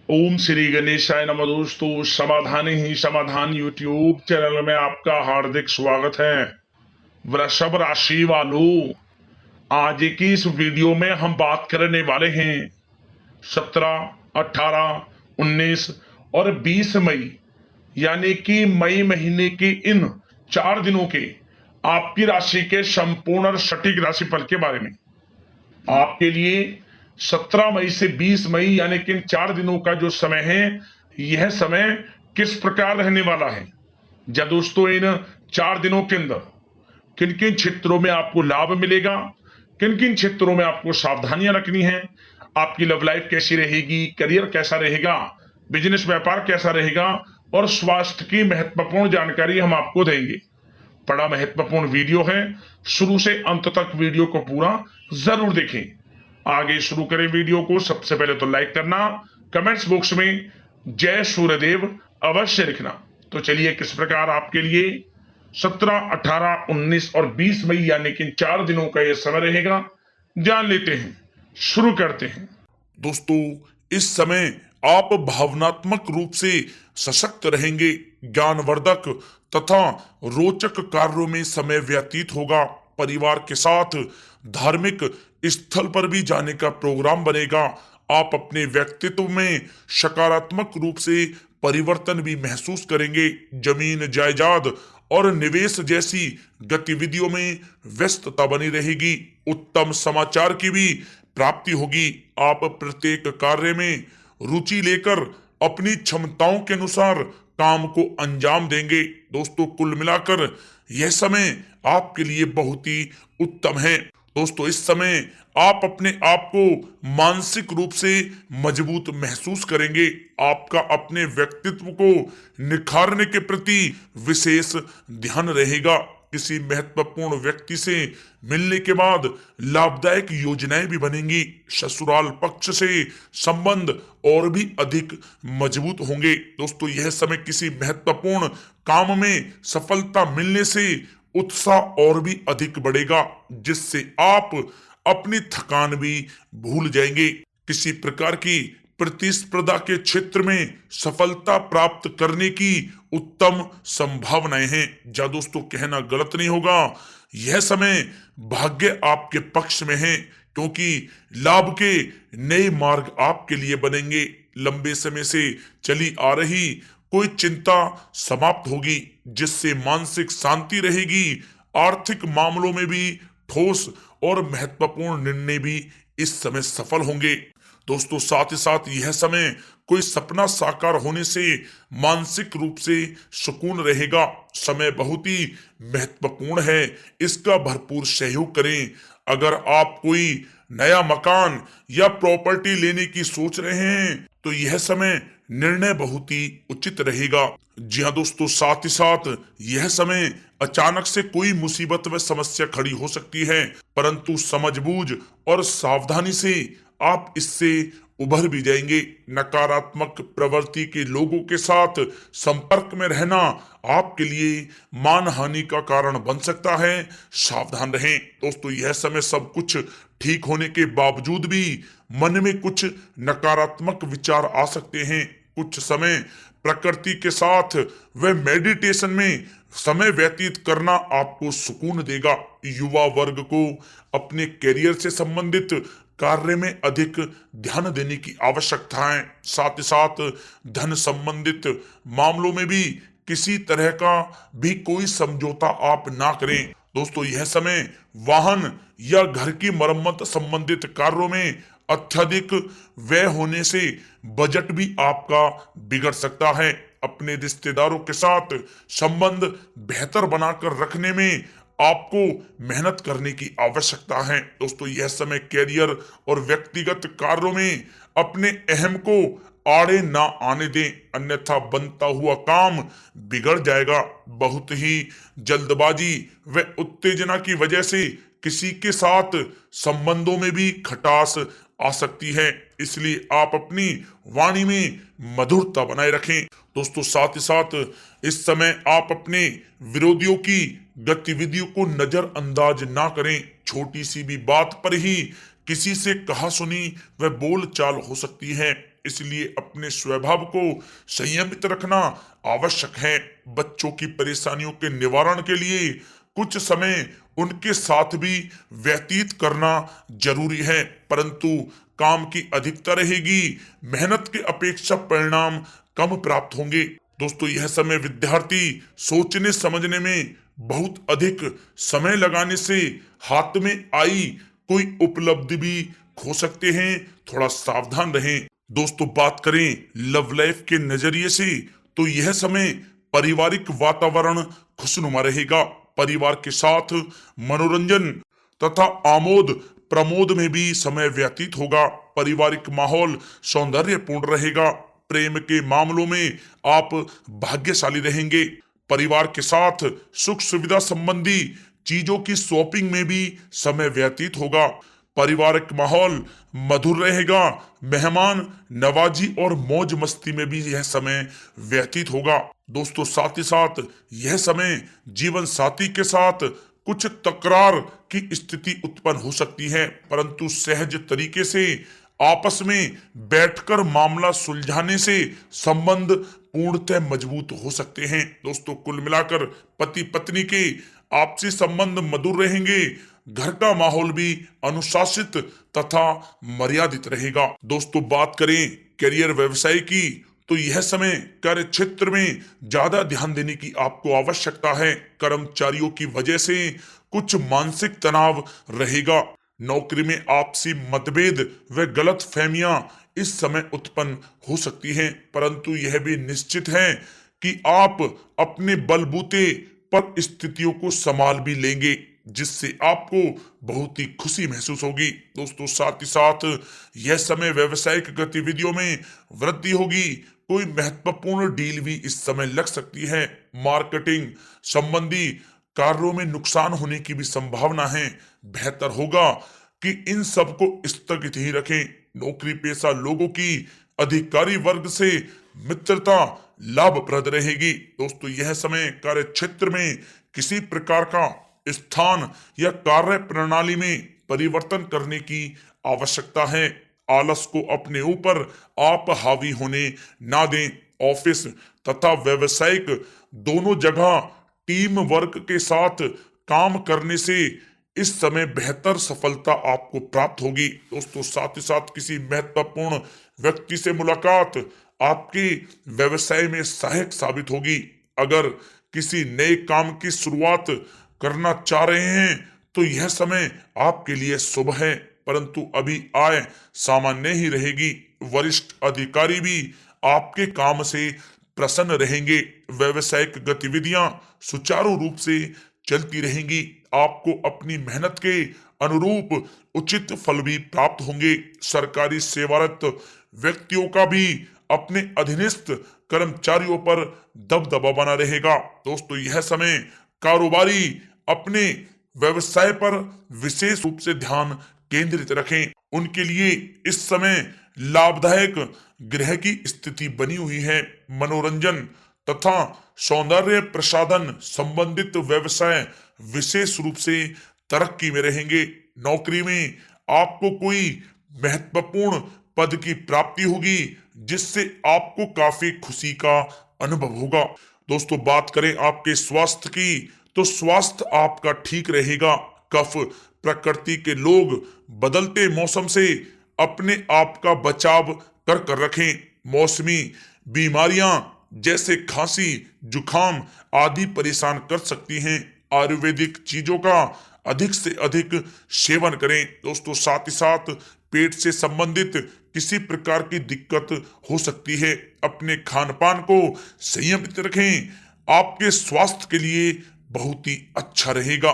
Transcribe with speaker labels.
Speaker 1: ओम श्री गणेशाय नमः। दोस्तों, समाधान ही समाधान यूट्यूब चैनल में आपका हार्दिक स्वागत है। वृषभ राशि वालों, आज की इस वीडियो में हम बात करने वाले हैं 17, 18, 19 और 20 मई, यानी कि मई महीने के इन 4 दिनों के आपकी राशि के संपूर्ण और सटीक राशिफल के बारे में। आपके लिए 17 मई से 20 मई यानी कि इन 4 दिनों का जो समय है, यह समय किस प्रकार रहने वाला है। या दोस्तों, इन 4 दिनों के अंदर किन किन क्षेत्रों में आपको लाभ मिलेगा, किन किन क्षेत्रों में आपको सावधानियां रखनी है, आपकी लव लाइफ कैसी रहेगी, करियर कैसा रहेगा, बिजनेस व्यापार कैसा रहेगा और स्वास्थ्य की महत्वपूर्ण जानकारी हम आपको देंगे। बड़ा महत्वपूर्ण वीडियो है, शुरू से अंत तक वीडियो को पूरा जरूर देखें। आगे शुरू करें वीडियो को। सबसे पहले तो लाइक करना, कमेंट्स बॉक्स में जय सूर्यदेव अवश्य लिखना। तो चलिए, किस प्रकार आपके लिए 17, 18, 19 और 20 मई यानी कि 4 दिनों का यह समय रहेगा, जान लेते हैं। शुरू करते हैं।
Speaker 2: दोस्तों, इस समय आप भावनात्मक रूप से सशक्त रहेंगे। ज्ञानवर्धक तथा रोचक कार्यों में समय व्यतीत होगा। परिवार के साथ धार्मिक स्थल पर भी जाने का प्रोग्राम बनेगा। आप अपने व्यक्तित्व में सकारात्मक रूप से परिवर्तन भी महसूस करेंगे। जमीन जायदाद और निवेश जैसी गतिविधियों में व्यस्तता बनी रहेगी। उत्तम समाचार की भी प्राप्ति होगी। आप प्रत्येक कार्य में रुचि लेकर अपनी क्षमताओं के अनुसार काम को अंजाम देंगे। दोस्तों, कुल मिलाकर यह समय आपके लिए बहुत ही उत्तम है। दोस्तों, इस समय आप अपने आप को मानसिक रूप से मजबूत महसूस करेंगे। आपका अपने व्यक्तित्व को निखारने के प्रति विशेष ध्यान रहेगा। किसी महत्वपूर्ण व्यक्ति से मिलने के बाद लाभदायक योजनाएं भी बनेंगी। ससुराल पक्ष से संबंध और भी अधिक मजबूत होंगे। दोस्तों, यह समय किसी महत्वपूर्ण काम में सफलता मिलने से उत्साह और भी अधिक बढ़ेगा, जिससे आप अपनी थकान भी भूल जाएंगे। किसी प्रकार की प्रतिस्पर्धा के क्षेत्र में सफलता प्राप्त करने की उत्तम संभावनाएं हैं। जा दोस्तों, कहना गलत नहीं होगा, यह समय भाग्य आपके पक्ष में है, क्योंकि लाभ के नए मार्ग आपके लिए बनेंगे। लंबे समय से चली आ रही कोई चिंता समाप्त होगी, जिससे मानसिक शांति रहेगी। आर्थिक मामलों में भी ठोस और महत्वपूर्ण निर्णय भी इस समय सफल होंगे। दोस्तों, साथ ही साथ यह समय कोई सपना साकार होने से मानसिक रूप से सुकून रहेगा। समय बहुत ही महत्वपूर्ण है, इसका भरपूर सहयोग करें। अगर आप कोई नया मकान या प्रॉपर्टी लेने की सोच रहे हैं तो यह समय निर्णय बहुत ही उचित रहेगा। जी हाँ दोस्तों, साथ ही साथ यह समय अचानक से कोई मुसीबत व समस्या खड़ी हो सकती है, परंतु समझबूझ और सावधानी से आप इससे उभर भी जाएंगे। नकारात्मक प्रवृत्ति के लोगों के साथ संपर्क में रहना आपके लिए मानहानि का कारण बन सकता है। सावधान रहें। दोस्तों, यह समय सब कुछ ठीक होने के बावजूद भी मन में कुछ नकारात्मक विचार आ सकते हैं। कुछ समय प्रकृति के साथ व मेडिटेशन में समय व्यतीत करना आपको सुकून देगा। युवा वर्ग को अपने करियर से संबंधित कार्य में अधिक ध्यान देने की आवश्यकता है। साथ ही साथ धन संबंधित मामलों में भी किसी तरह का भी कोई समझौता आप ना करें। दोस्तों, यह समय वाहन या घर की मरम्मत संबंधित कार्यों में अत्यधिक व्यय होने से बजट भी आपका बिगड़ सकता है। अपने रिश्तेदारों के साथ संबंध बेहतर बनाकर रखने में आपको मेहनत करने की आवश्यकता है। दोस्तों, यह समय कैरियर और व्यक्तिगत कार्यों में अपने अहम को आड़े ना आने दें, अन्यथा बनता हुआ काम बिगड़ जाएगा। बहुत ही जल्दबाजी व उत्तेजना की वजह से किसी के साथ संबंधों में भी खटास आ सकती है, इसलिए आप अपनी वाणी में मधुरता बनाए रखें। दोस्तों, साथ ही साथ इस समय आप अपने विरोधियों की गतिविधियों को नजरअंदाज ना करें। छोटी सी भी बात पर ही किसी से कहा सुनी व बोल चाल हो सकती है, इसलिए अपने स्वभाव को संयमित रखना आवश्यक है। बच्चों की परेशानियों के निवारण के लिए कुछ समय उनके साथ भी व्यतीत करना जरूरी है, परंतु काम की अधिकता रहेगी, मेहनत के अपेक्षा परिणाम कम प्राप्त होंगे। दोस्तों, यह समय विद्यार्थी सोचने समझने में बहुत अधिक समय लगाने से हाथ में आई कोई उपलब्धि भी खो सकते हैं, थोड़ा सावधान रहें। दोस्तों, बात करें लव लाइफ के नजरिए से तो यह समय पारिवारिक वातावरण खुशनुमा रहेगा। परिवार के साथ मनोरंजन तथा आमोद प्रमोद में भी समय व्यतीत होगा। पारिवारिक माहौल सौंदर्यपूर्ण रहेगा। प्रेम के मामलों में आप भाग्यशाली रहेंगे। परिवार के साथ सुख सुविधा संबंधी चीजों की शॉपिंग में भी समय व्यतीत होगा। पारिवारिक माहौल मधुर रहेगा। मेहमान नवाजी और मौज मस्ती में भी यह समय व्यतीत होगा। दोस्तों, साथ ही साथ यह समय जीवन साथी के साथ कुछ तकरार की स्थिति उत्पन्न हो सकती है, परंतु सहज तरीके से आपस में बैठकर मामला सुलझाने से संबंध पूर्णतः मजबूत हो सकते हैं। दोस्तों, कुल मिलाकर पति पत्नी के आपसी संबंध मधुर रहेंगे। घर का माहौल भी अनुशासित तथा मर्यादित रहेगा। दोस्तों, बात करें करियर व्यवसाय की तो यह समय कार्य क्षेत्र में ज्यादा ध्यान देने की आपको आवश्यकता है। कर्मचारियों की वजह से कुछ मानसिक तनाव रहेगा। नौकरी में आपसी मतभेद व गलत फहमियां इस समय उत्पन्न हो सकती हैं, परंतु यह भी निश्चित है कि आप अपने बलबूते पर स्थितियों को संभाल भी लेंगे, जिससे आपको बहुत ही खुशी महसूस होगी। दोस्तों, साथ ही साथ यह समय व्यवसायिक गतिविधियों में वृद्धि होगी। कोई महत्वपूर्ण डील भी इस समय लग सकती है। मार्केटिंग संबंधी कार्यों में नुकसान होने की भी संभावना है। बेहतर होगा कि इन सब को स्थगित ही रखें। नौकरी पेशा लोगों की अधिकारी वर्ग से मित्रता लाभप्रद रहेगी। दोस्तों, यह समय कार्य क्षेत्र में किसी प्रकार का स्थान या कार्य प्रणाली में परिवर्तन करने की आवश्यकता है। आलस को अपने ऊपर आप हावी होने ना दें। ऑफिस तथा व्यवसायिक दोनों जगह टीम वर्क के साथ काम करने से इस समय बेहतर सफलता आपको प्राप्त होगी। दोस्तों, साथ ही साथ किसी महत्वपूर्ण व्यक्ति से मुलाकात आपके व्यवसाय में सहायक साबित होगी। अगर किसी नए काम की शुरुआत करना चाह रहे हैं तो यह समय आपके लिए शुभ है, परंतु अभी आय सामान्य ही रहेगी। वरिष्ठ अधिकारी भी आपके काम से प्रसन्न रहेंगे। व्यवसायिक गतिविधियां सुचारू रूप से चलती रहेंगी। आपको अपनी मेहनत के अनुरूप उचित फल भी प्राप्त होंगे। सरकारी सेवारत व्यक्तियों का भी अपने अधीनस्थ कर्मचारियों पर दबदबा बना रहेगा। दोस्तों, यह समय कारोबारी अपने व्यवसाय पर विशेष रूप से ध्यान केंद्रित रखें। उनके लिए इस समय लाभदायक ग्रह की स्थिति बनी हुई है। मनोरंजन तथा सौंदर्य प्रसाधन संबंधित व्यवसाय विशेष रूप से तरक्की में रहेंगे। नौकरी में आपको कोई महत्वपूर्ण पद की प्राप्ति होगी, जिससे आपको काफी खुशी का अनुभव होगा। दोस्तों, बात करें आपके स्वास्थ्य की तो स्वास्थ्य आपका ठीक रहेगा। कफ प्रकृति के लोग बदलते मौसम से अपने आप का बचाव कर रखें। मौसमी बीमारियां जैसे खांसी जुखाम आदि परेशान कर सकती हैं। आयुर्वेदिक चीजों का अधिक से अधिक सेवन करें। दोस्तों, साथ ही साथ पेट से संबंधित किसी प्रकार की दिक्कत हो सकती है। अपने खान पान को संयमित रखें। आपके स्वास्थ्य के लिए बहुत ही अच्छा रहेगा।